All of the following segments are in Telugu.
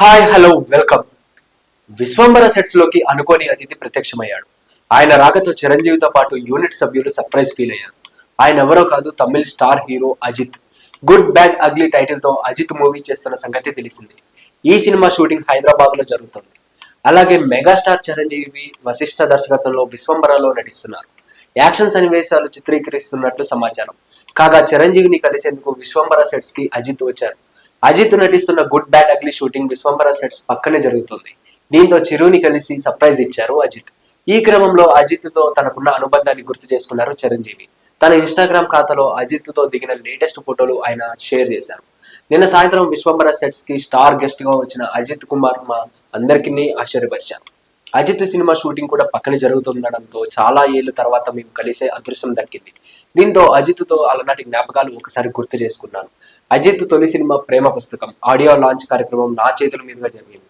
Hi hello welcome. Vishwambhara sets లోకి అనుకోని అతిథి ప్రత్యక్షమయ్యాడు. ఆయన రాకతో చిరంజీవితో పాటు యూనిట్ సభ్యులు సర్ప్రైజ్ ఫీల్ అయ్యారు. ఆయన ఎవరో కాదు, తమిళ star hero Ajith. Good bad ugly title తో అజిత్ మూవీ చేస్తున్న సంగతి తెలిసింది. ఈ సినిమా షూటింగ్ హైదరాబాద్ లో జరుగుతుంది. అలాగే మెగాస్టార్ చిరంజీవి వశిష్ఠ దర్శకత్వంలో విశ్వంబరలో నటిస్తున్నారు. యాక్షన్ సన్నివేశాలు చిత్రీకరిస్తున్నట్లు సమాచారం. కాగా చిరంజీవిని కలిసేందుకు విశ్వంబర సెట్స్ కి అజిత్ వచ్చారు. అజిత్ నటిస్తున్న good bad ugly shooting Vishwambhara sets పక్కనే జరుగుతుంది. దీంతో చిరుని కలిసి సర్ప్రైజ్ ఇచ్చారు అజిత్. ఈ క్రమంలో అజిత్ తో తనకున్న అనుబంధాన్ని గుర్తు చేసుకున్నారు చిరంజీవి. తన ఇన్స్టాగ్రామ్ ఖాతాలో అజిత్ తో దిగిన లేటెస్ట్ ఫోటోలు ఆయన షేర్ చేశారు. నిన్న సాయంత్రం విశ్వంబర సెట్స్ కి స్టార్ గెస్ట్ గా వచ్చిన అజిత్ కుమార్ మా అందరికీ ఆశ్చర్యపరిచారు. అజిత్ సినిమా షూటింగ్ కూడా పక్కన జరుగుతుండడంతో చాలా ఏళ్ల తర్వాత మేము కలిసే అదృష్టం దక్కింది. దీంతో అజిత్ తో అలనాటి జ్ఞాపకాలు ఒకసారి గుర్తు చేసుకున్నాను. అజిత్ తొలి సినిమా ప్రేమ పుస్తకం ఆడియో లాంచ్ కార్యక్రమం నా చేతుల మీదుగా జరిగింది.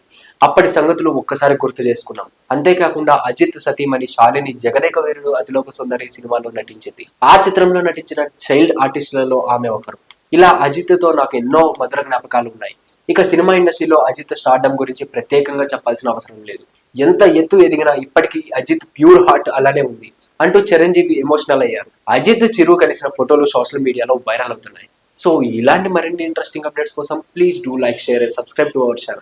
అప్పటి సంగతులు ఒక్కసారి గుర్తు చేసుకున్నాం. అంతేకాకుండా అజిత్ సతీమణి శాలిని జగదేక వీరుడు అతిలోక సుందరి సినిమాలో నటించింది. ఆ చిత్రంలో నటించిన చైల్డ్ ఆర్టిస్టులలో ఆమె ఒకరు. ఇలా అజిత్ తో నాకు ఎన్నో మధుర జ్ఞాపకాలు ఉన్నాయి. ఇక సినిమా ఇండస్ట్రీలో అజిత్ స్టార్డమ్ గురించి ప్రత్యేకంగా చెప్పాల్సిన అవసరం లేదు. ఎంత ఎత్తు ఎదిగినా ఇప్పటికీ అజిత్ ప్యూర్ హార్ట్ అలానే ఉంది అంటూ చిరంజీవి ఎమోషనల్ అయ్యారు. అజిత్ చిరు కలిసిన ఫోటోలు సోషల్ మీడియాలో వైరల్ అవుతున్నాయి. సో ఇలాంటి మరిన్ని ఇంట్రెస్టింగ్ అప్డేట్స్ కోసం please do like, share and subscribe to our channel.